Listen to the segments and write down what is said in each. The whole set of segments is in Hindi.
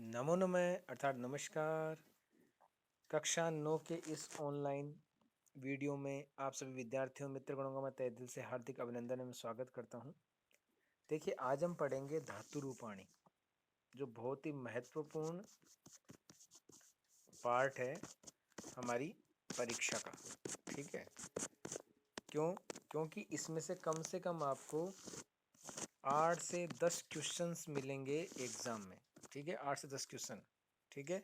नमो नमः अर्थात नमस्कार। कक्षा 9 के इस ऑनलाइन वीडियो में आप सभी विद्यार्थियों मित्रगणों का मैं तहे दिल से हार्दिक अभिनंदन एवं स्वागत करता हूं। देखिए, आज हम पढ़ेंगे धातु रूपाणी, जो बहुत ही महत्वपूर्ण पार्ट है हमारी परीक्षा का। ठीक है, क्योंकि इसमें से कम आपको 8 से 10 क्वेश्चंस मिलेंगे एग्जाम में। ठीक है, 8 से 10 क्वेश्चन। ठीक है,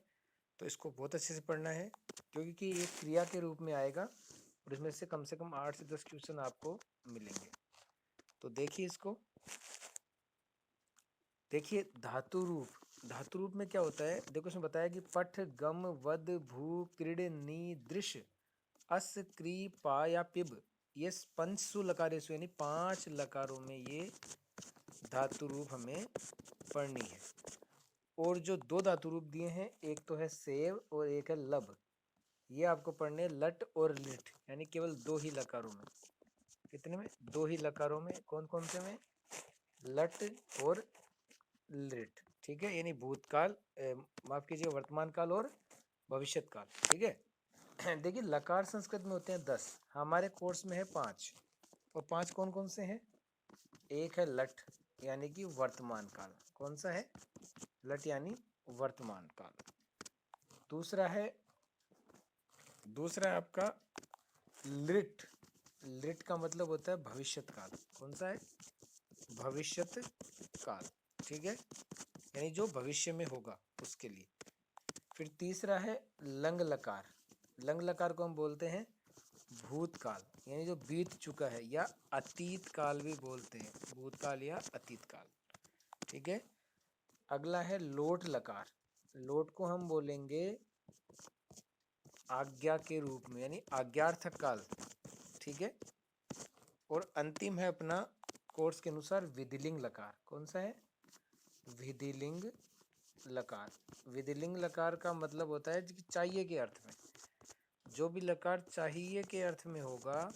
तो इसको बहुत अच्छे से पढ़ना है, क्योंकि ये क्रिया के रूप में आएगा और इसमें से कम 8 से 10 क्वेश्चन आपको मिलेंगे। तो देखिए इसको, देखिए धातु रूप में क्या होता है। देखो, इसमें बताया कि पठ गम वद भू क्रीड नी दृश्य अस क्री पा या पिब, ये पंचसु लकारेसु यानी 5 लकारों में ये धातु रूप हमें पढ़नी है। और जो 2 धातु रूप दिए हैं, एक तो है सेव और एक है लब, ये आपको पढ़ने लट और लिट, यानी केवल 2 ही लकारों में। कितने में? 2 ही लकारों में। कौन कौन से में? लट और लिट। ठीक है, यानी भूतकाल, माफ कीजिए, वर्तमान काल और भविष्यत काल। ठीक है देखिए, लकार संस्कृत में होते हैं 10, हमारे कोर्स में है 5। और 5 कौन कौन से हैं? एक है लट, यानी कि वर्तमान काल। कौन सा है? लट यानी वर्तमान काल। दूसरा है आपका लिट। लिट का मतलब होता है भविष्यत काल। कौन सा है? भविष्यत काल। ठीक है, यानी जो भविष्य में होगा उसके लिए। फिर तीसरा है लंग लकार। लंग लकार को हम बोलते हैं भूतकाल, यानी जो बीत चुका है, या अतीत काल भी बोलते हैं, भूतकाल या अतीत काल। ठीक है, अगला है लोट लकार। लोट को हम बोलेंगे आज्ञा के रूप में, यानी आज्ञार्थक काल। ठीक है, और अंतिम है अपना कोर्स के अनुसार विधिलिंग लकार। कौन सा है? विधिलिंग लकार। विधिलिंग लकार का मतलब होता है कि चाहिए के अर्थ में। जो भी लकार चाहिए के अर्थ में होगा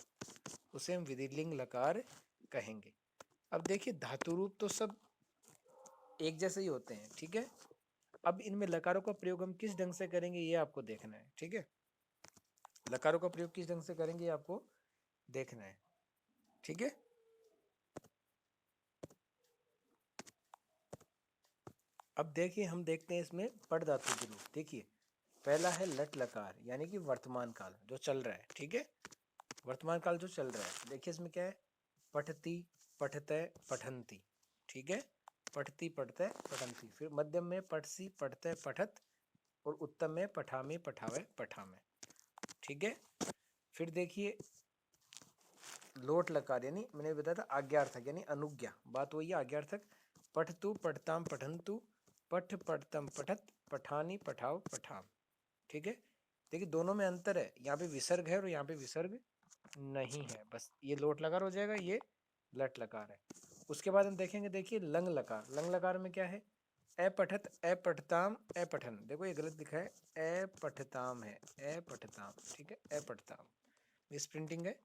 उसे हम विधिलिंग लकार कहेंगे। अब देखिए, धातु रूप तो सब एक जैसे ही होते हैं। ठीक है, अब इनमें लकारों का प्रयोग हम किस ढंग से करेंगे ये आपको देखना है। ठीक है, लकारों का प्रयोग किस ढंग से करेंगे ये आपको देखना है। ठीक है, अब देखिए, हम देखते हैं इसमें पड़ धातु के रूप। देखिए, पहला है लट लकार, यानी कि वर्तमान काल जो चल रहा है। ठीक है, वर्तमान काल जो चल रहा है। देखिए इसमें क्या है? पठती, पठतय, पठंती। ठीक है, पठती, पठतय, पठंती। फिर मध्यम में पठसी, पठतय, पठत। और उत्तम में पठामी, पठावे, पठामे। ठीक है, फिर देखिए लोट लकार, यानी मैंने बताया था आज्ञार्थक, यानी अनुज्ञा। बात वही है, आज्ञार्थक। पठतु, पठताम, पठंतु। पठ, पठतम, पठत। पठानी, पठाओ, पठाम। ठीक है, देखिए दोनों में अंतर है, यहाँ पे विसर्ग है और यहाँ पे विसर्ग नहीं है। बस ये लोट लकार हो जाएगा, ये लट लकार है। उसके बाद हम देखेंगे, देखिए लंग लकार। लंग लकार में क्या है? अपठत, अपठताम, अपठन। देखो ये गलत लिखा है, अपठताम है, अपठताम। ठीक है, अपठताम, मिस प्रिंटिंग है।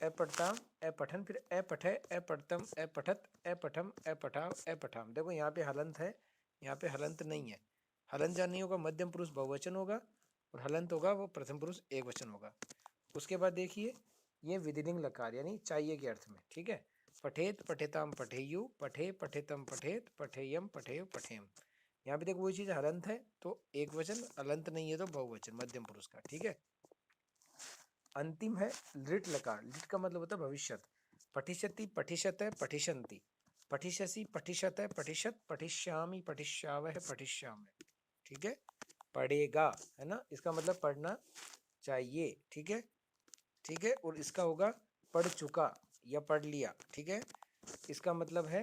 अपठताम, अपठन। फिर अपठय, अपठतम, अपठत, अपठम, अपठाव, अपठाम। देखो यहाँ पे हलंत है, यहाँ पे हलंत नहीं है। हलंत जहाँ नहीं होगा, मध्यम पुरुष बहुवचन होगा, और हलंत होगा वो प्रथम पुरुष एक वचन होगा। उसके बाद देखिए, ये विधिलिंग लकार, यानी चाहिए के अर्थ में। ठीक है, पठेत, पठेताम, पठेयु। पठे, पठेतम, पठेत। पठेयम, पठेय, पठेम। यहाँ पे देखो वही चीज, हलंत है तो एक वचन, हलंत नहीं है तो बहुवचन मध्यम पुरुष का। ठीक है, अंतिम है लिट लकार। लिट का मतलब होता है भविष्यत। पठिष्यति, पठिष्यतः, पठिष्यन्ति। पठिष्यसि, पठिष्यतः, पठिष्यत। पठिष्यामि, पठिष्यावः, पठिष्यामः। ठीक है, पढ़ेगा, है ना, इसका मतलब पढ़ना चाहिए। ठीक है, ठीक है, और इसका होगा पढ़ चुका या पढ़ लिया। ठीक है, इसका मतलब है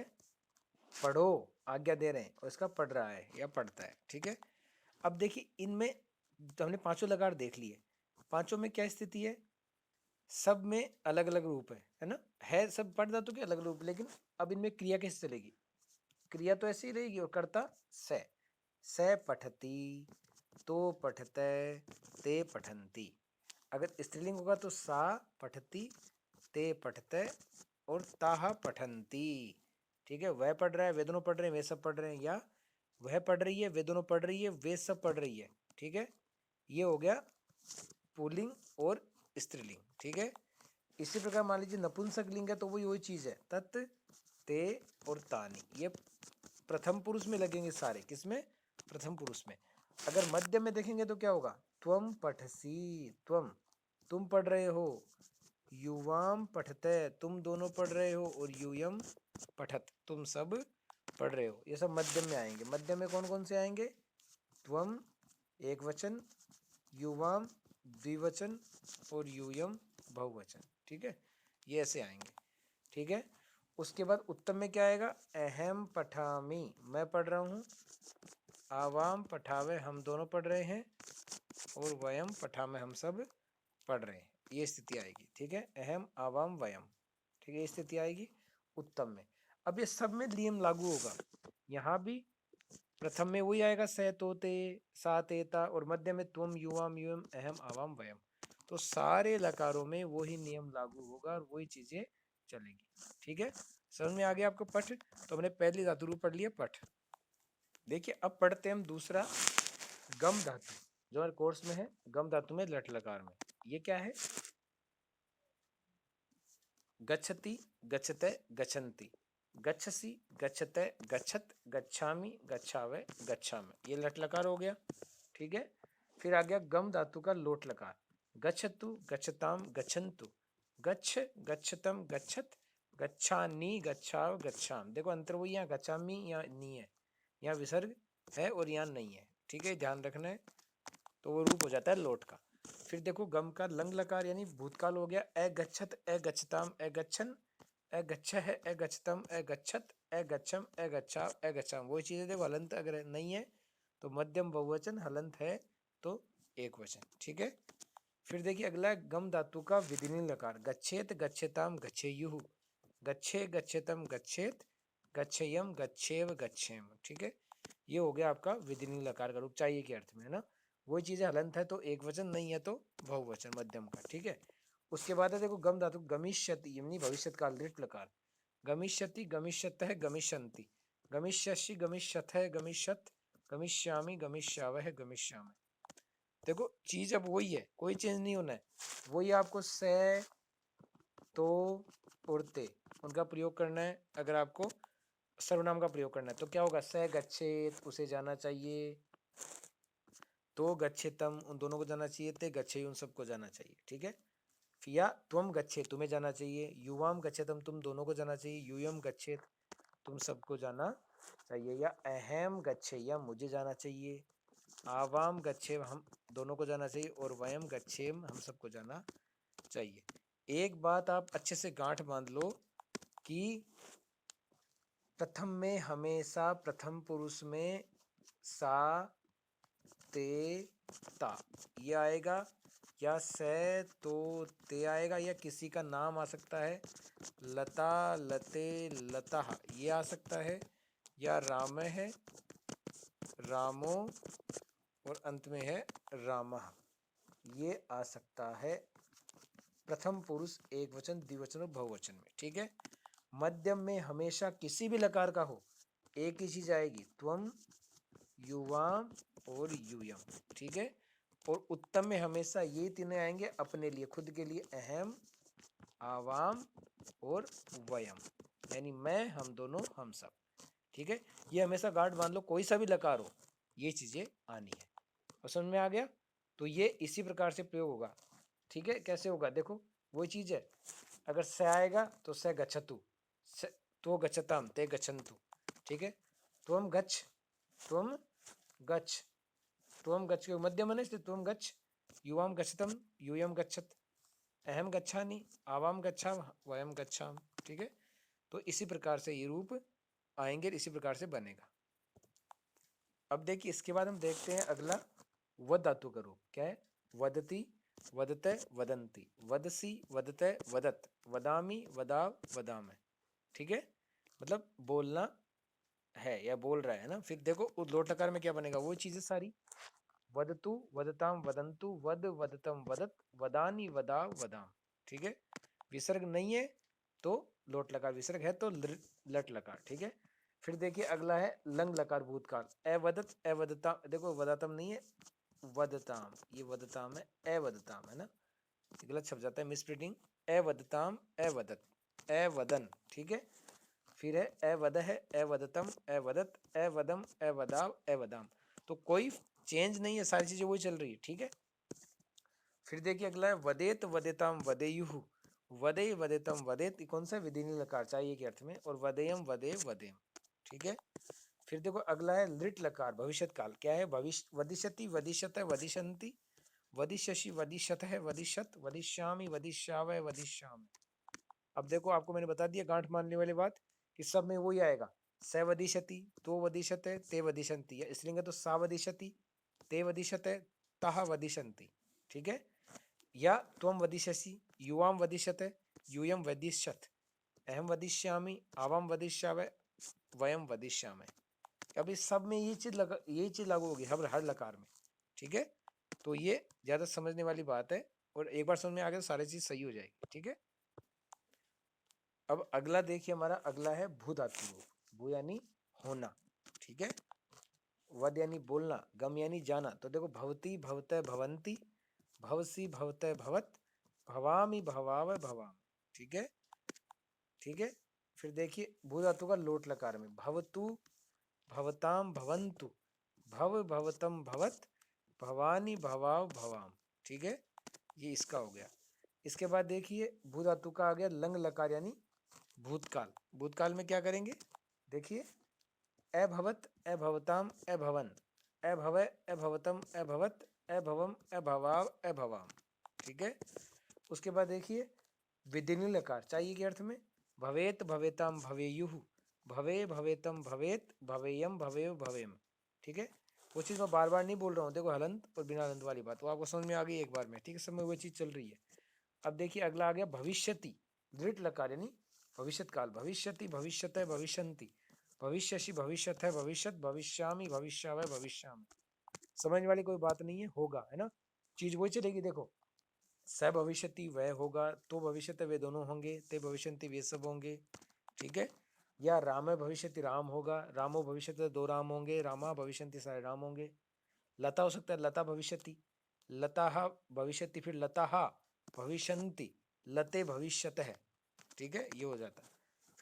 पढ़ो, आज्ञा दे रहे हैं, और इसका पढ़ रहा है या पढ़ता है। ठीक है, अब देखिए इनमें तो हमने पांचों लकार देख लिए। पांचों में क्या स्थिति है? सब में अलग अलग रूप है ना, है सब पढ़ धातु के अलग रूप, लेकिन अब इनमें क्रिया कैसे चलेगी? क्रिया तो ऐसी ही रहेगी, और कर्ता से पठती, तो पठतय, ते पठंती। अगर स्त्रीलिंग होगा तो सा पठती, ते पठतय, और ताह पठंती। ठीक है, वह पढ़ रहा है, वे दोनों पढ़ रहे हैं, वे सब पढ़ रहे हैं, या वह पढ़ रही है, वे दोनों पढ़ रही है, वे सब पढ़ रही है। ठीक है, ये हो गया पुल्लिंग और स्त्रीलिंग। ठीक है, इसी प्रकार मान लीजिए नपुंसक लिंग है तो वही चीज है, तत्, ते और तानी, ये प्रथम पुरुष में लगेंगे सारे। किसमें? प्रथम पुरुष में। अगर मध्य में देखेंगे तो क्या होगा? त्वम पठसी, त्वम तुम पढ़ रहे हो, युवाम पठते तुम दोनों पढ़ रहे हो, और यूयम पठत तुम सब पढ़ रहे हो। ये सब मध्यम में आएंगे। मध्यम में कौन कौन से आएंगे? त्वम एक वचन, युवाम द्विवचन और यूयम बहुवचन। ठीक है, ये ऐसे आएंगे। ठीक है, उसके बाद उत्तम में क्या आएगा? अहम पठामी मैं पढ़ रहा हूँ, आवाम पठावे हम दोनों पढ़ रहे हैं, और वयम पठामे हम सब पढ़ रहे हैं। ये स्थिति आएगी। ठीक है, अहम आवाम वयम। ठीक है, ये स्थिति आएगी उत्तम में। अब ये सब में नियम लागू होगा। यहाँ भी प्रथम में वही आएगा, स तो ते सा तेता, और मध्य में त्वम युवाम यूयम अहम आवाम वयम। तो सारे लकारों में वही नियम लागू होगा और वही चीजें चलेगी। ठीक है, समझ में आ गया आपको पठ? तो हमने पहली धातु रूप पढ़ लिया पठ। देखिए अब पढ़ते हैं हम दूसरा गम धातु, जो हमारे कोर्स में है। गम धातु में लट लकार में ये क्या है? गच्छति, गच्छते, गच्छन्ति, गच्छसि, गच्छते, गच्छत, गच्छामि, गच्छावे, गच्छामि, ये लट लकार हो गया। ठीक है, फिर आ गया गम धातु का लोट लकार। गच्छतु, गच्छताम, गच्छन्तु, गच्छ, गच्छतम, गच्छत, गच्छानि, गच्छाव, गच्छाम। देखो अंतर वही, यहाँ गच्छामि यहाँ नहीं है, यहाँ विसर्ग है और यहाँ नहीं है। ठीक है, ध्यान रखना है। तो वो रूप हो जाता है लोट का। फिर देखो गम का लंग लकार यानी भूतकाल हो गया। अगच्छत, अगच्छताम, अगच्छन, अगच्छः, अगच्छतम, अगच्छत, अगच्छम, अगच्छाव, अगच्छाम, वो चीजें देखो। हलंत अगर नहीं है तो मध्यम बहुवचन, हलंत है तो एक वचन। ठीक है, फिर देखिए अगला गम धातु का विधिनी लकार। गच्छेत, गच्छेताम, गच्छेयुः, गच्छे, गच्छेतम, गच्छेत, गच्छेयम, गच्छेव, गच्छेम। ठीक है, ये हो गया आपका विधिनी लकार का रूप, चाहिए के अर्थ में, है ना। वही चीजें हलंत है तो एक वचन, नहीं है तो बहुवचन मध्यम का। ठीक है, उसके बाद है देखो गम धातु गमिष्यति यानी भविष्य काल लिट लकार। गमिष्यति, गमिष्यतः, गमिष्यन्ति, गमिष्यसि, गमिष्यथः, गमिष्यत, गमिष्यामि, गमिष्यावः, गमिष्यामि। देखो चीज अब वही है, कोई चेंज नहीं होना है। वही आपको से, तो और ते उनका प्रयोग करना है। अगर आपको सर्वनाम का प्रयोग करना है तो क्या होगा? स गच्छेत उसे जाना चाहिए, तो गच्छेतम उन दोनों को जाना चाहिए, ते गच्छे उन सबको जाना चाहिए। ठीक है, या त्वम गच्छे तुम्हें जाना चाहिए, युवाम गच्छेतम तुम दोनों को जाना चाहिए, यूयम गच्छेत तुम सबको जाना चाहिए, या अहम गच्छेयम मुझे जाना चाहिए, आवाम गच्छेम हम दोनों को जाना चाहिए, और वयम गच्छेम हम सबको जाना चाहिए। एक बात आप अच्छे से गांठ बांध लो कि प्रथम में हमेशा प्रथम पुरुष में सा, ते, ता ये आएगा, या से, तो, ते आएगा, या किसी का नाम आ सकता है, लता, लते, लता ये आ सकता है, या राम है, रामो, और अंत में है रामा, ये आ सकता है प्रथम पुरुष एक वचन, द्विवचन और बहुवचन में। ठीक है, मध्यम में हमेशा किसी भी लकार का हो एक ही चीज आएगी, त्वम, युवाम और यूयम। ठीक है, और उत्तम में हमेशा ये तीनों आएंगे अपने लिए, खुद के लिए, अहम, आवाम और वयम, यानी मैं, हम दोनों, हम सब। ठीक है, ये हमेशा गांठ बांध लो, कोई सा भी लकार हो ये चीजें आनी है। और समझ में आ गया? तो ये इसी प्रकार से प्रयोग होगा। ठीक है, कैसे होगा देखो, वही चीज है। अगर स आएगा तो स गच्छतु, तो गच्छताम, ते गच्छन्तु। ठीक है, त्वम गच्छ, त्वम गच्छ, त्वम गच्छ के मध्यम है, त्वम गच्छ, युवाम गच्छतम, यूयम गच्छत, अहम गच्छानि, आवाम गच्छाम, वयम गच्छाम। ठीक है, तो इसी प्रकार से ये रूप आएंगे, इसी प्रकार से बनेगा। अब देखिए इसके बाद हम देखते हैं अगला वद धातु का रूप क्या है। वदति, वदते, वदंती, वदसी, वदते, वदत, वदामी, वदाव, वदाम। ठीक है, मतलब बोलना है या बोल रहा है ना। फिर देखो लोट लकार में क्या बनेगा, वो चीजें सारी, वदतु, वदताम, वदंतु, वद, वदतम, वदत, वदानी, वदाव, वदाम। ठीक है, विसर्ग नहीं है तो लोट लकार, विसर्ग है तो लट लकार। ठीक है, फिर देखिए अगला है लंग लकार भूतकाल, अवदत अवदता, देखो वदतम नहीं है वदताम, ये वदताम है अवदताम है ना, गलत छप जाता है, मिसप्रिंटिंग, अवदताम अवदत अवदन, ठीक है। फिर है अवद है अवदतम अवदत अवदम अवदाव अवदाम, तो कोई चेंज नहीं है, सारी चीजें वही चल रही है, ठीक है। फिर देखिए अगला है वदेत वदेताम वदेयुहु, वदे वदेतम वदेत, कौन सा विधिनी लकार चाहिए के अर्थ में, और वदेयम वदे वदेम, ठीक है। फिर देखो अगला है लिट लकार भविष्यत काल, क्या है, भविष्य वदिष्यति वदिष्यत वदिशंति वदिष्यसि वदिष्यत है वदिष्यत वदिष्यामि वदिष्यावय वदिष्याम। अब देखो आपको मैंने बता दिया गांठ मारने वाली बात कि सब में वही आएगा, स वदिष्यति तो वदिष्यते ते वदिशंति, या स्त्रीलिंग है तो सा वदिष्यति ते वदिष्यते ताह वदिशंति, ठीक है। या त्वम वदिष्यसि युवाम वदिष्यते यूयम वदिष्यत अहम वदिष्यामि आवाम वदिष्यावय वयम वदिष्यामि। अब इस सब में यही चीज लागू होगी हर लकार में, ठीक है। तो ये ज्यादा समझने वाली बात है, और एक बार समझ में आ गया तो सारी चीज सही हो जाएगी, ठीक है। अब अगला देखिए हमारा अगला है भू धातु रूप, भू यानी होना, ठीक है, वद यानी बोलना, गम यानी जाना, तो देखो भवती भवतः भवंती भवसी भवतः भवत भवामी भवाव भवाम, ठीक है, ठीक है। फिर देखिए भू धातु का लोट लकार में भवतु भवताम भवंतु भव भवतम भवत भवानी भवाव भवाम, ठीक है, ये इसका हो गया। इसके बाद देखिए भू धातु का आ गया लंग लकार यानी भूतकाल, भूतकाल में क्या करेंगे, देखिए अभवत अभवताम अभवन अभवय अभवतम अभवत अभवम अभवाव अभवाम, ठीक है। उसके बाद देखिए विधिनी लकार चाहिए के अर्थ में भवेत भवेताम भवेयुहु भवे भवेतम भवेत भवेयम भवेव भवेम, ठीक है। वो चीज़ मैं बार बार नहीं बोल रहा हूँ, देखो हलंत और बिना हलंत वाली बात वो आपको समझ में आ गई एक बार में, ठीक है, सब में वो चीज़ चल रही है। अब देखिए अगला आ गया भविष्यति दृढ़ लकार यानी भविष्यत काल, भविष्यति भविष्यत भविष्यंति भविष्यसि भविष्यत है भविष्यत भविष्यामि भविष्यावय भविष्यामि, समझने वाली कोई बात नहीं है, होगा, है ना, चीज वही चलेगी। देखो स भविष्यति वह होगा, तो भविष्यत वे दोनों होंगे, ते भविष्यंति वे सब होंगे, ठीक है। या राम भविष्यति राम होगा, रामो भविष्यति दो राम होंगे, रामा भविष्यंति सारे राम होंगे। लता हो सकता है लता भविष्यति लता भविष्यति, फिर लता भविष्यंति लते भविष्यत है, ठीक है, ये हो जाता है।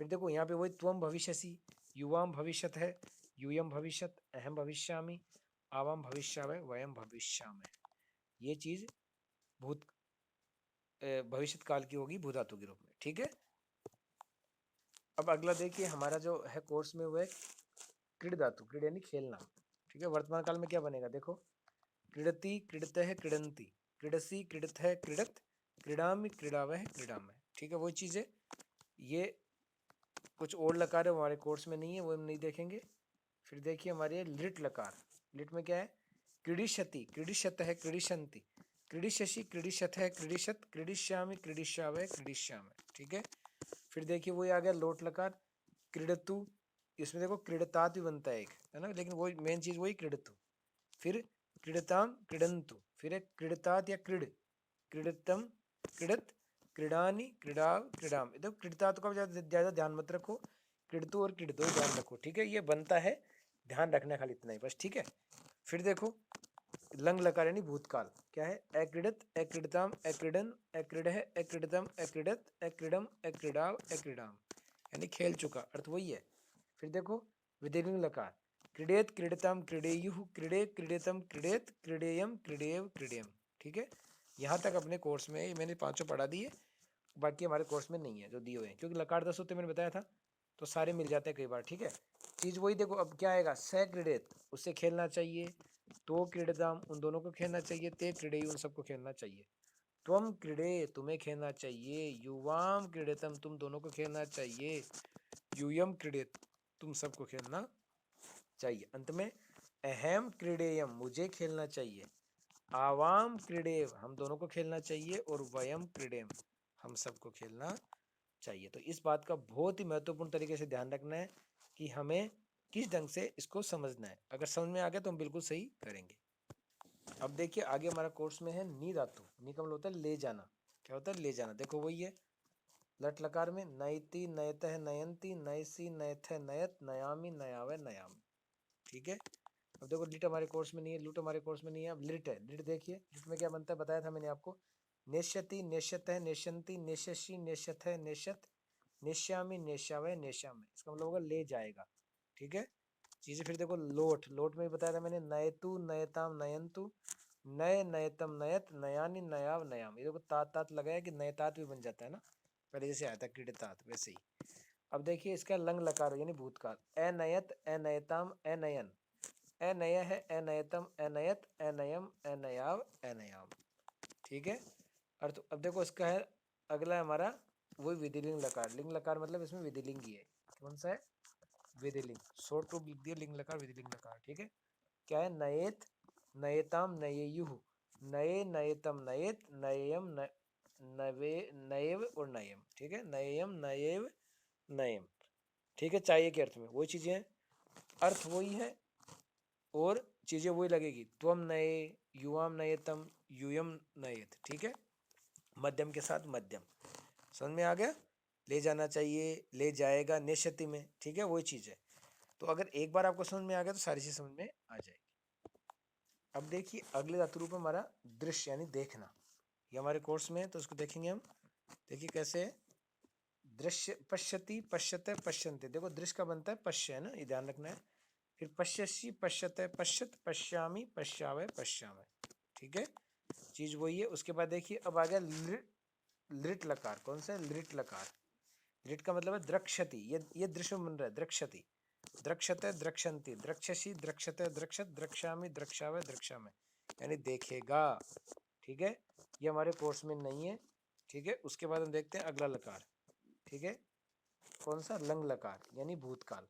फिर देखो यहाँ पे वही त्वम भविष्यसि युवाम भविष्यत है यूयम भविष्यत अहम भविष्यामि आवाम भविष्यावय वयम भविष्यामि, ये चीज भूत भविष्यत काल की होगी भू धातु के रूप में, ठीक है। अब अगला देखिए हमारा जो है कोर्स में वो है क्रीड धातु, क्रीड यानी खेलना, ठीक है। वर्तमान काल में क्या बनेगा, देखो क्रीडति क्रीडत है क्रीडंती क्रीडसी क्रीडत है क्रीडत क्रीडामि क्रीडावह क्रीडामय, ठीक है, वही चीज़ है। ये कुछ और लकार है वो हमारे कोर्स में नहीं है, वो हम नहीं देखेंगे। फिर देखिए हमारे लिट लकार, लिट में क्या है, क्रीडिशति क्रीडिशत है क्रीडिशंति क्रीडिशि क्रीडिशत है क्रीडिशत क्रीडिश्यामि क्रीडिश्यावय क्रीडिश्यामय, ठीक है। फिर देखिए वही आ गया लोट लकार क्रीडतु, इसमें देखो क्रीडतात भी बनता है एक, है ना, लेकिन वही मेन चीज वही क्रीडतु। फिर क्रीडताम क्रीडंतु, फिर एक क्रीडतात या क्रीड क्रीडतम क्रीडत क्रीडानी क्रीडाव क्रीडाम, देखो क्रीडतात का ज्यादा ध्यान मत रखो, क्रीडतु और क्रीडतो ही ध्यान रखो, ठीक है, ये बनता है, ध्यान रखना खाली इतना ही बस, ठीक है। फिर देखो लंग लकार यानी भूतकाल, क्या है, अक्रीडत अक्रीडताम अक्रीडन अक्रीडह अक्रीडतम अक्रीडत अक्रीडम अक्रीडाव अक्रीडाम, यानी खेल चुका, अर्थ वही है। फिर देखो विधिलिंग लकार क्रीडेत क्रीडताम क्रीडेयुः क्रीडे क्रीडेतम क्रीडेत क्रीडेयम क्रीडेव क्रीडेम, ठीक है। यहाँ तक अपने कोर्स में मैंने पांचों पढ़ा दिए, बाकी हमारे कोर्स में नहीं है जो दिए हुए हैं, क्योंकि लकार 10 होते मैंने बताया था, तो सारे मिल जाते हैं कई बार, ठीक है। चीज़ वही देखो अब क्या आएगा, स क्रीडेत उससे खेलना चाहिए, तो क्रीडताम उन दोनों को खेलना चाहिए, ते क्रीडे उन सबको खेलना चाहिए, त्वम क्रीडे तुम्हें खेलना चाहिए, युवाम क्रीडेतम तुम दोनों को खेलना चाहिए, यूयम क्रीडेत तुम सबको खेलना चाहिए। अंत में अहम क्रीडेयम मुझे खेलना चाहिए, आवाम क्रीडेव हम दोनों को खेलना चाहिए, और वयम क्रीडेम हम सबको खेलना चाहिए। तो इस बात का बहुत ही महत्वपूर्ण तरीके से ध्यान रखना है कि हमें किस ढंग से इसको समझना है, अगर समझ में आ गया तो हम बिल्कुल सही करेंगे। अब देखिए आगे हमारा कोर्स में है नी धातु, नी का मतलब होता है ले जाना, क्या होता है ले जाना, देखो वही है लट लकार में नयति नयतः नयंती नयसी नयथ नयत नयामी नयावे नयाम। ठीक है। अब देखो लिट हमारे कोर्स में नहीं है, लुट हमारे कोर्स में नहीं है, अब लिट है। लिट देखिए लिट में क्या बनता है, बताया था मैंने आपको। नेष्यति नेष्यतः नेष्यंती नेष्यसि नेष्यथः नेष्यत नेष्यामी नेष्यावय नेष्यामय, इसका मतलब होगा ले जाएगा। ठीक है। चीजें फिर देखो लोट, लोट में भी बताया था मैंने, नयतु नयताम नयंतु नय नयतम नयत नयानी नयाव नयाम। ये देखो तात तात लगाया कि नयतात भी बन जाता है ना, पहले जैसे आया था क्रीडतात वैसे ही। अब देखिए इसका लंग लकार यानी भूतकाल, अनयत अनयताम अनयन, अनय है अनयतम अनयत अनयम अनयाव अनयाम। ठीक है। अर्थ अब देखो इसका है अगला है हमारा वही विधिलिंग लकार। लिंग लकार मतलब इसमें विधिलिंग ही है। कौन सा है, विधिलिंग। शॉर्ट रूप लिख दिया लिंग लकार विधिलिंग लकार। ठीक है। क्या है, नयेत नयताम नयेयुः, नये नयतम नयेत नययम नवे नयेव और नयम। ठीक है। नययम नयेव नयम। ठीक है। चाहिए के अर्थ में वही चीजें हैं, अर्थ वही है और चीजें वही लगेगी। त्वम नये युवाम नयतम यूयम नयेत। ठीक है। मध्यम के साथ मध्यम, समझ में आ गया। ले जाना चाहिए, ले जाएगा नेष्यति में। ठीक है। वही चीज है। तो अगर एक बार आपको समझ में आ गया तो सारी चीज समझ में आ जाएगी। अब देखिए अगले धातु रूप हमारा दृश्य यानी देखना। ये हमारे कोर्स में है तो उसको देखेंगे हम। देखिए कैसे है, दृश्य पश्यति पश्यते पश्यन्ते। देखो दृश्य का बनता है पश्य, है ना, ये ध्यान रखना है। फिर पश्यसि पश्यते पश्यत पश्यामि पश्यावय पश्यामय। ठीक है। चीज वही है। उसके बाद देखिए अब आ गया लृट लकार। कौन सा है, लृट लकार। लृट का मतलब है द्रक्षति, ये दृश्य बन रहा है, द्रक्षति द्रक्षते द्रक्षन्ति द्रक्षसि द्रक्षते द्रक्षत द्रक्षामि द्रक्षावय द्रक्षामय, यानी देखेगा। ठीक है। ये हमारे कोर्स में नहीं है। ठीक है। उसके बाद हम देखते हैं अगला लकार। ठीक है। कौन सा, लंग लकार यानी भूतकाल।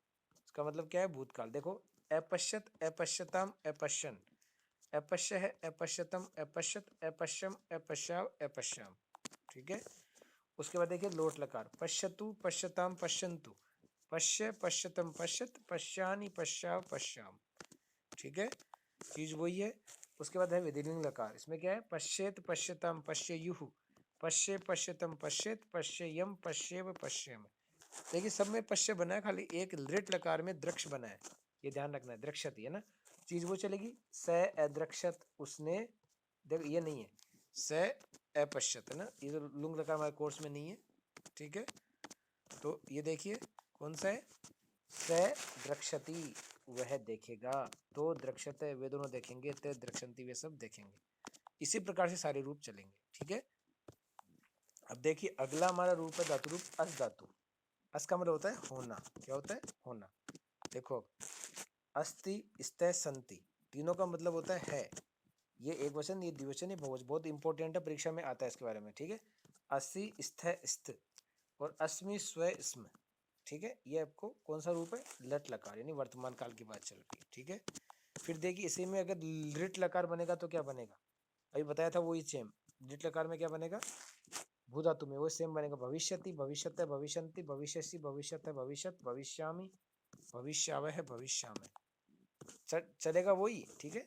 इसका मतलब क्या है, भूतकाल। देखो अपश्यत अपश्यताम अपश्यन, अपश्य है अपश्यतम अपश्यत अपश्यम अपश्याव अपश्याम। ठीक है। उसके बाद देखिए लोट लकार, पश्यतु पश्यताम पश्यन्तु पश्य पश्यतम पश्यत पश्यानि पश्याव पश्याम। ठीक है। चीज वही है। उसके बाद है विधिलिंग लकार। इसमें क्या है, पश्येत पश्यताम पश्ययुः पश्य पश्यतम पश्येत पश्ययम पश्येव पश्यम। देखिए सब में पश्य बना है, खाली एक लृट लकार में द्रक्ष बना है, ये ध्यान रखना है। द्रक्षति है ना, चीज वो चलेगी। स अद्रक्षत उसने, देखो ये नहीं है, स अपश्यत है ना, ये तो लुंग लकार हमारे कोर्स में नहीं है। ठीक है। तो ये देखिए कौन सा है, स द्रक्षति वह देखेगा, तो द्रक्षते वे दोनों देखेंगे, ते द्रक्षन्ति वे सब देखेंगे। इसी प्रकार से सारे रूप चलेंगे। ठीक है। अब देखिए अगला हमारा रूप है धातु रूप अस धातु। अस का मतलब होता है होना। क्या होता है, होना। देखो अस्ति स्ते संति, तीनों का मतलब होता है। ये एक वचन, ये द्विवचन, ये बहुवचन, बहुत इंपॉर्टेंट है, परीक्षा में आता है इसके बारे में। ठीक है। अस्ति स्थ स्थ और अस्मि स्व स्म। ठीक है। ये आपको कौन सा रूप है, लट लकार यानी वर्तमान काल की बात चल रही है। ठीक है। फिर देखिए इसी में अगर लिट लकार बनेगा तो क्या बनेगा, अभी बताया था वही सेम। लिट लकार में क्या बनेगा, भू धातु में वो सेम बनेगा, भविष्यति भविष्यते भविष्यन्ति भविष्यसि भविष्यते भविष्यत भविष्यामि भविष्यावह भविष्यामय, चलेगा वही। ठीक है।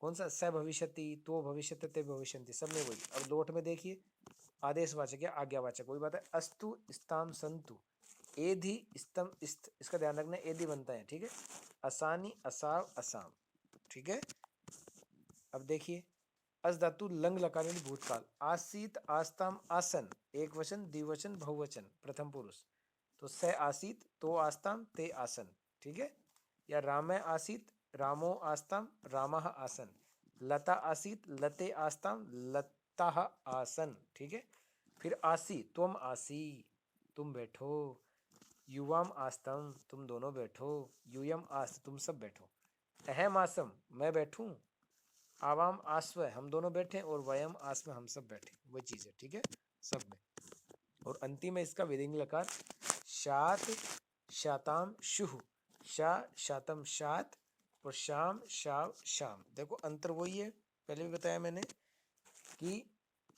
कौन सा, स भविष्यति तो भविष्यते ते भविष्यन्ति, सब में वही। अब लोट में देखिए आदेशवाचक या आज्ञावाचक, वही बात है। अस्तु स्ताम संतु एधि स्तम इस्त, इसका ध्यान रखना, एधि बनता है। ठीक है। असानी असाव असाम। ठीक है। अब देखिए अस धातु लंग लकार यानी भूतकाल। आसीत आस्ताम आसन, एक वचन द्विवचन बहुवचन प्रथम पुरुष। तो स आसीत तो आस्ताम ते आसन। ठीक है। या रामय आसीत रामो आस्ताम रामः आसन, लता आसीत लते आस्ताम लताः आसन। ठीक है। फिर आसी तुम आसी तुम बैठो, युवाम आस्तम तुम दोनों बैठो, यूयम आस्त तुम सब बैठो, अहम आसम मैं बैठूं, आवाम आस्व हम दोनों बैठे, और वयम आस्म हम सब बैठे, वही चीज है। ठीक है। सब में। और अंतिम है इसका विधिंग लकार, शात शाताम शुह, शा शातम शात और शाम शाव शाम। देखो अंतर वही है, पहले भी बताया मैंने कि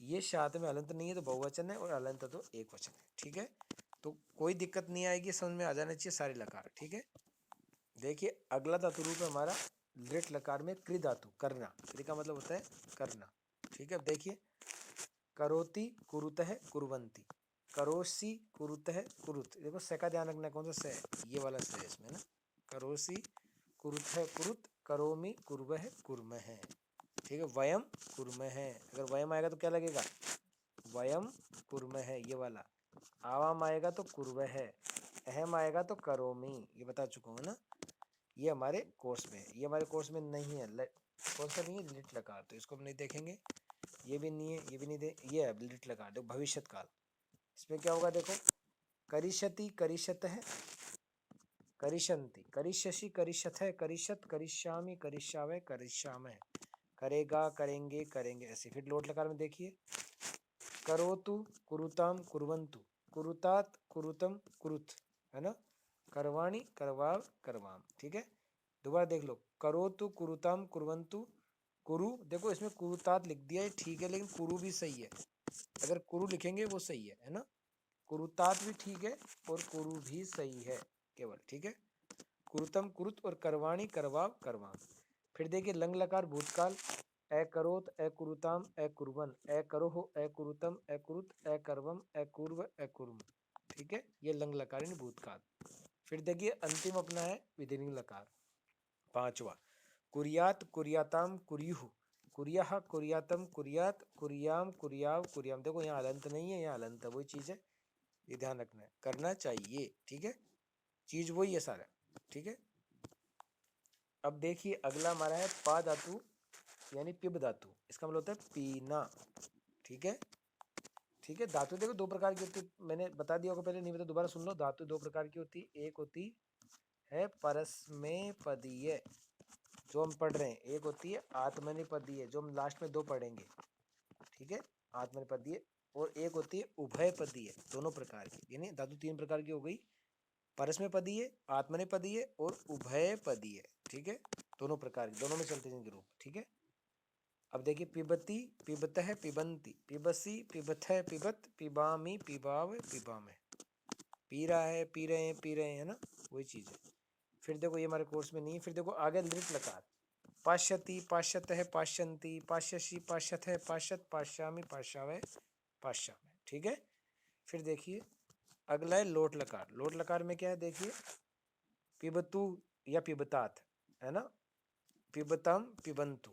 ये शात में हलंत नहीं है तो बहुवचन है, और हलंत तो एक वचन है। ठीक है। तो कोई दिक्कत नहीं आएगी, समझ में आ जाना चाहिए सारे लकार। ठीक है। देखिए अगला धातु रूप है हमारा लृट लकार में कृ धातु, करना। कृ का मतलब होता है करना। ठीक है। देखिए करोति कुरुतः कुर्वन्ति, करोसी कुरुत है कुरुत, देखो से का ध्यान रखना, कौन सा से, ये वाला से है इसमें ना। करोसी कुरुत है कुरुत, करोमी कुर्वह कुर्मः है, ठीक है। वयम कुर्मः है, अगर वयम आएगा तो क्या लगेगा, वयम कुर्मः है ये वाला। आवाम आएगा तो कुर्वह है, अहम आएगा तो करोमी, ये बता चुका हूँ ना। ये हमारे कोर्स में है, ये हमारे कोर्स में नहीं है। कौन सा नहीं है, लिट लकार, तो इसको हम नहीं देखेंगे। ये भी नहीं है, ये भी नहीं दे, ये है लिट लकार, देखो भविष्यत काल। इसमें क्या होगा देखो, करिष्यति करिष्यत है, करिष्यन्ति करिष्यसि करिष्यथ है, करिष्यत करिष्यामि करिष्यावै करिष्यामः, करेगा करेंगे करेंगे, ऐसे। फिर लोट लकार में देखिए, करोतु कुरुताम कुर्वन्तु, कुरुतात कुरुतम कुरुत, है ना। करवाणी करवाव करवाम, ठीक है। दोबारा देख लो, करोतु कुरुताम कुर्वन्तु, कुरु, देखो इसमें कुरुतात लिख दिया है, ठीक है, लेकिन कुरु भी सही है, अगर कुरु लिखेंगे वो सही है ना। कुरुतात भी ठीक है और कुरु भी सही है केवल, ठीक है। कुरुतम कुरुत और करवाणी करवाव करवाम। फिर देखिए लंग लकार भूतकाल, ए करोत ए कुरुताम ए कुर्वन ए करोह ए कुरुतम ए कुरुत ए करवम ए कुर्व ए कुर्म, ठीक है, ये लंग लकार यानी भूतकाल। फिर देखिए अंतिम अपना है विधिलिंग लकार, पांचवा, कुरियात कुरियाताम कुरियुह, कुरियः कुरियातम कुरियात कुरियाम कुरियाव कुरियाम, देखो यहाँ अलंत नहीं है, यहाँ अलंत है, वही चीज है, ये ध्यान रखना है, करना चाहिए, ठीक है, चीज वही है सारा, ठीक है। अब देखिए अगला हमारा है पा धातु यानी पिब धातु, इसका मतलब होता है पीना, ठीक है। ठीक है, धातु देखो दो प्रकार की होती है, मैंने बता दिया होगा पहले, नहीं बता दोबारा सुन लो। धातु दो प्रकार की होती है, एक होती है परस्मैपदीय जो हम पढ़ रहे हैं, एक होती है आत्मनेपदीय जो हम लास्ट में दो पढ़ेंगे, ठीक है, आत्मनेपदीय, और एक होती है उभयपदीय, दोनों प्रकार की, यानी धातु तीन प्रकार की हो गई, परस्मैपदीय, आत्मनेपदीय और उभयपदीय, ठीक है, दोनों प्रकार की, दोनों में चलते हैं रूप, ठीक है। अब देखिए पिबती पिबतः पिबंती पिबसी पिबथः पिबत पिबामी पिबाव पिबामे, पी रहा है पी रहे हैं पी रहे हैं, है ना, वही चीज है। फिर देखो ये हमारे कोर्स में नहीं है। फिर देखो आगे लिट लकार, पाश्यति पाश्यतः पाश्यन्ति पाश्यसि पाश्यथः पाश्यत पाश्यामि पाश्यावै पाश्यामे, ठीक है। फिर देखिए अगला है लोट लकार, लोट लकार में क्या है देखिए, पिबतु या पिबतात, है ना, पिबतम पिबंतु,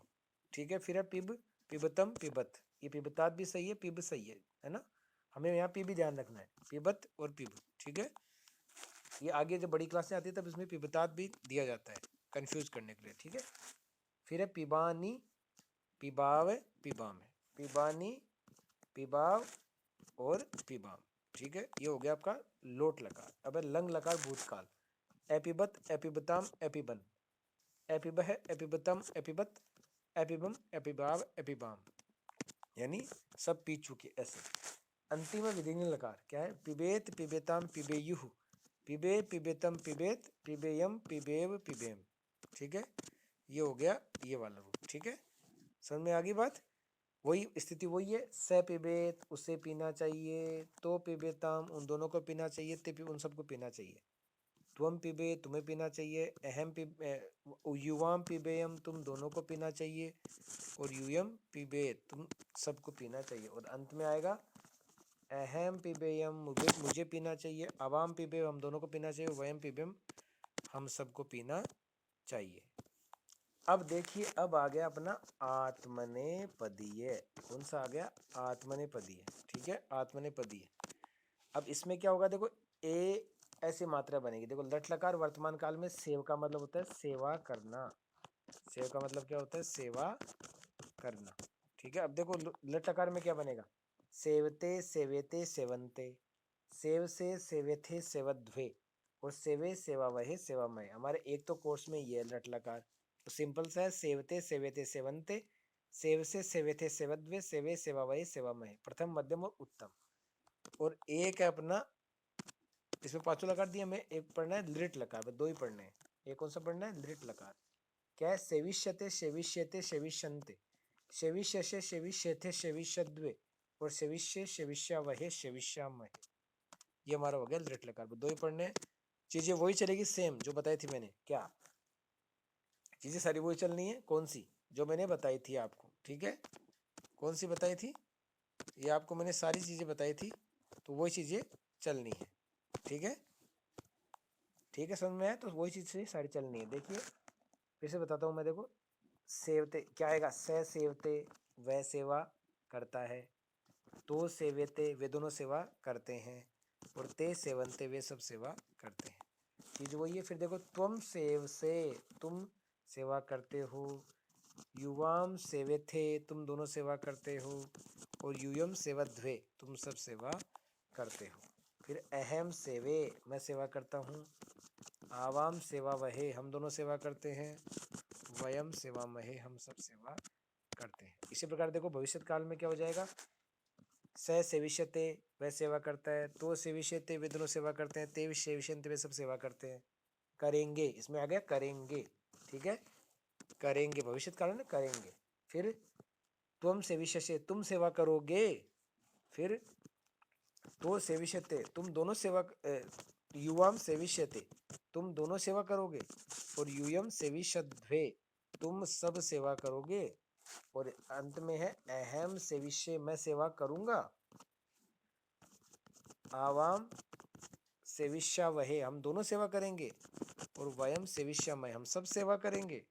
ठीक है। फिर है पिब पिबतम पिबत, ये पिबतात भी सही है, पिब सही है ना, हमें यहाँ पी भी ध्यान रखना है, पिबत और पिब, ठीक है। ये आगे जब बड़ी क्लासें आती है तब इसमें पिबतात भी दिया जाता है कंफ्यूज करने के लिए, ठीक है। फिर है पिबानी पिबाव पिबाम, पिबानी पिबाव और पिबाम, ठीक है, ये हो गया आपका लोट लकार। अब है लंग लकार भूतकाल, एपिबत एपिबताम एपिबन, एपिबह एपिबतम एपिबत एपिबम एपिबाव एपिबाम, यानी सब पी चुके, ऐसे। अंतिम विधिलिंग लकार क्या है, पिबेत पिबेताम पिबेयुः, पिबे पिबेतम पिबेत पिबेयम पिबेव पिबेम, ठीक है, ये हो गया ये वाला रूप, ठीक है। समझ में आ गई बात, वही स्थिति वही है, स पिबेत उसे पीना चाहिए, तो पिबेताम उन दोनों को पीना चाहिए, ते उन सबको पीना चाहिए, त्वम पिबे तुम्हें पीना चाहिए, अहम पिबे युवाम पिबेयम तुम दोनों को पीना चाहिए, और यूयम पिबे तुम सबको पीना चाहिए, और अंत में आएगा अहम पिबेयम मुझे पीना चाहिए, अवाम पिबे हम दोनों को पीना चाहिए, वयम पिबेम हम सबको पीना चाहिए। अब देखिए अब आ गया अपना आत्मनेपदीय, कौन सा आ गया, आत्मनेपदीय, ठीक है, आत्मनेपदीय। अब इसमें क्या होगा देखो, ए ऐसी मात्रा बनेगी, देखो लट लकार वर्तमान काल में सेव का मतलब होता है सेवा करना, सेव का मतलब क्या होता है, सेवा करना, ठीक है। अब देखो लट लकार में क्या बनेगा, सेवते सेवेते सेवंते, सेव से सेवेथे सेवध्वे, और सेवे सेवा वहे सेवामय, हमारे एक तो कोर्स में ये लट लकार, तो सिंपल सा है, सेवते सेवेते सेवंते, सेव से सेवेथे सेवध्वे, सेवे सेवा वहे सेवामय, प्रथम मध्यम और उत्तम। और एक है अपना, इसमें पांचों लकार दिए, हमें एक पढ़ना है लिट लकार, दो ही पढ़ने हैं, एक कौन सा पढ़ना है, लिट लकार। क्या है, सेविष्यते सेविष्यते सेविष्यन्ते, सेविष्यसे सेविष्यथे सेविष्यद्वे, और सेविष्य सेविष्या वहे सेविष्यामहे, ये हमारा हो गया लिट लकार, दो ही पढ़ने हैं, चीजें वही चलेगी सेम जो बताई थी मैंने, क्या चीजें सारी वही चलनी है, कौन सी, जो मैंने बताई थी आपको, ठीक है, कौन सी बताई थी, ये आपको मैंने सारी चीजें बताई थी, तो वही चीज़ें चलनी है। ठीक है, ठीक है, समझ में आया? तो वही चीज़ से सारी चलनी है। देखिए फिर से बताता हूँ मैं, देखो सेवते क्या आएगा, से सेवते वह सेवा करता है, तो सेवेते वे दोनों सेवा करते हैं, और ते सेवन्ते वे सब सेवा करते हैं। चीज वही है। फिर देखो त्वम सेव से तुम सेवा करते हो, युवाम सेवेथे तुम दोनों सेवा करते हो, और यूयम सेवध्वे तुम सब सेवा करते हो। फिर अहम सेवे मैं सेवा करता हूँ, आवाम सेवा वहे हम दोनों सेवा करते हैं, वयम सेवा महे हम सब सेवा करते हैं। इसी प्रकार देखो भविष्य काल में क्या हो जाएगा, स सेविष्यते वह सेवा करता है, तो सेविष्यते वे दोनों सेवा करते हैं, ते सेविष्यन्ते वे सब सेवा करते हैं। करेंगे इसमें आ गया करेंगे, ठीक है, करेंगे भविष्य काल में करेंगे। फिर त्वम सेविष्यसे तुम सेवा करोगे, फिर तो सेविष्यते तुम दोनों सेवा, युवाम सेविष्यते तुम दोनों सेवा करोगे, और यूयम सेविष्यध्वे तुम सब सेवा करोगे, और अंत में है अहम सेविष्य मैं सेवा करूंगा, आवाम सेविष्या वहे हम दोनों सेवा करेंगे, और वयम सेविष्या मैं हम सब सेवा करेंगे।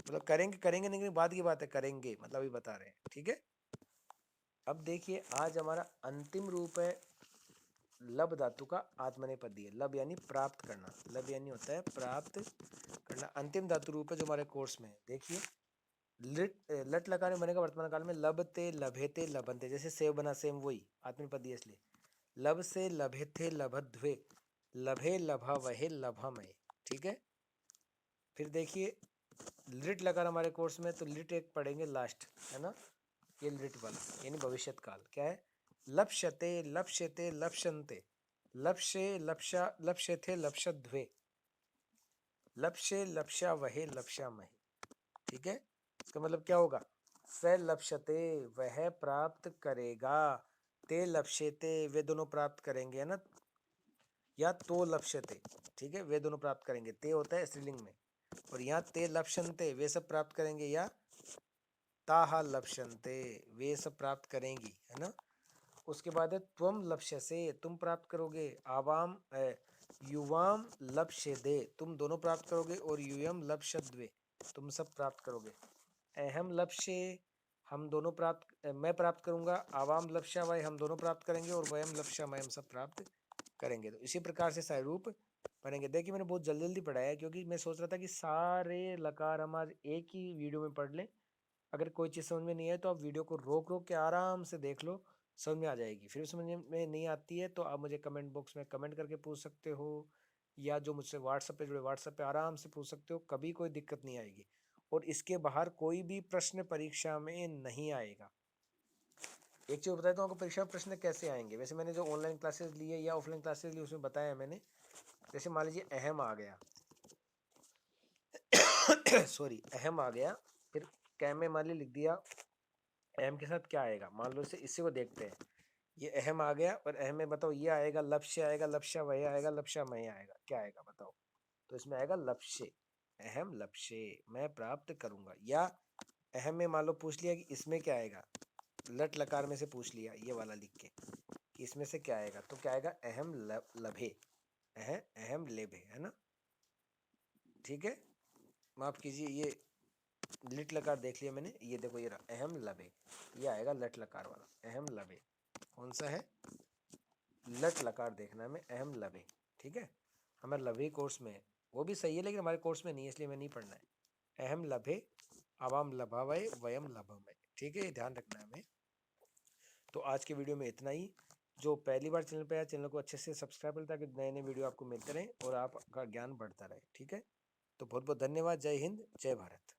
मतलब करेंगे करेंगे नहीं, बाद की बात है, करेंगे मतलब अभी बता रहे हैं। ठीक है, अब देखिए आज हमारा अंतिम रूप है लब धातु का आत्मनेपदीय। लब यानी प्राप्त करना, लब यानी होता है प्राप्त करना। अंतिम धातु रूप है जो हमारे कोर्स में है। देखिए लट लकार में बनेगा वर्तमान काल में लबते लभेते लभंते, जैसे सेव बना सेम वही आत्मनेपदीय, इसलिए लब से लभेते लभध्वे लभे लभा वहे लभमय। ठीक है, फिर देखिए लिट लकार हमारे कोर्स में, तो लिट एक पढ़ेंगे लास्ट, है ना, ये लिट वाला यानी भविष्यत काल। क्या है, लप्स्यते लप्स्यते लप्स्यन्ते लप्स्ये लप्स्या लप्स्यथे लप्स्यध्वे लप्स्ये लप्स्या वहे लप्स्यामहे। ठीक है, इसका मतलब क्या होगा, स लप्स्यते वह प्राप्त करेगा, ते लप्स्यते वे दोनों प्राप्त करेंगे, है ना, या तो लप्स्यते, ठीक है, वे दोनों प्राप्त करेंगे, ते होता है स्त्रीलिंग में, और यहाँ ते लप्स्यन्ते वे सब प्राप्त करेंगे, या ताहा लप्स्यन्ते वे सब प्राप्त करेंगी, है ना। उसके बाद है त्वम लप्स्यसे तुम प्राप्त करोगे, आवाम युवाम लप्स्यदे तुम दोनों प्राप्त करोगे, और यूयम लप्स्यद्वे तुम सब प्राप्त करोगे। अहम लप्स्ये हम दोनों प्राप्त मैं प्राप्त करूंगा, आवाम लप्स्या वय हम दोनों प्राप्त करेंगे, और वयम लप्स्या मैं हम सब प्राप्त करेंगे। तो इसी प्रकार से सारे रूप बनेंगे। देखिए मैंने बहुत जल्दी जल्दी पढ़ाया है, क्योंकि मैं सोच रहा था कि सारे लकार हम आज एक ही वीडियो में पढ़ लें। अगर कोई चीज़ समझ में नहीं आए तो आप वीडियो को रोक रोक के आराम से देख लो, समझ में आ जाएगी। फिर समझ में नहीं आती है तो आप मुझे कमेंट बॉक्स में कमेंट करके पूछ सकते हो, या जो मुझसे व्हाट्सएप पे जुड़े व्हाट्सएप पे आराम से पूछ सकते हो, कभी कोई दिक्कत नहीं आएगी। और इसके बाहर कोई भी प्रश्न परीक्षा में नहीं आएगा। एक चीज़ बताता हूँ आपको, परीक्षा में प्रश्न कैसे आएंगे। वैसे मैंने जो ऑनलाइन क्लासेस ली है या ऑफलाइन क्लासेस ली उसमें बताया है मैंने। जैसे मान लीजिए अहम आ गया सॉरी अहम आ गया, फिर कैम में मान ली लिख दिया अहम के साथ क्या आएगा, मान लो इसी को देखते हैं। ये अहम आ गया, और अहम में बताओ ये आएगा लक्ष्य आएगा, लक्ष्य वह आएगा, लक्ष्य मैं आएगा, क्या आएगा बताओ। तो इसमें आएगा लक्ष्य, अहम लक्ष्य मैं प्राप्त करूंगा। या अहम में मान लो पूछ लिया कि इसमें क्या आएगा, लट लकार में से पूछ लिया ये वाला लिख के कि इसमें से क्या आएगा, तो क्या आएगा अहम लभे, अहम लेभे, है ना। ठीक है, माफ कीजिए, ये लिट लकार देख लिया मैंने, ये देखो ये रहा अहम लभे, ये आएगा लट लकार वाला, अहम लभे कौन सा है, लट लकार देखना है हमें, अहम लभे। ठीक है, हमारे लभे कोर्स में है, वो भी सही है लेकिन हमारे कोर्स में नहीं है, इसलिए मैं नहीं पढ़ना है। अहम लभे आवाम लभावय वयम लभमय। ठीक है, ये ध्यान रखना है हमें। तो आज के वीडियो में इतना ही। जो पहली बार चैनल पे आया, चैनल को अच्छे से सब्सक्राइब करें ताकि नए नए वीडियो आपको मिलते रहें और आपका ज्ञान बढ़ता रहे। ठीक है, तो बहुत बहुत धन्यवाद। जय हिंद, जय भारत।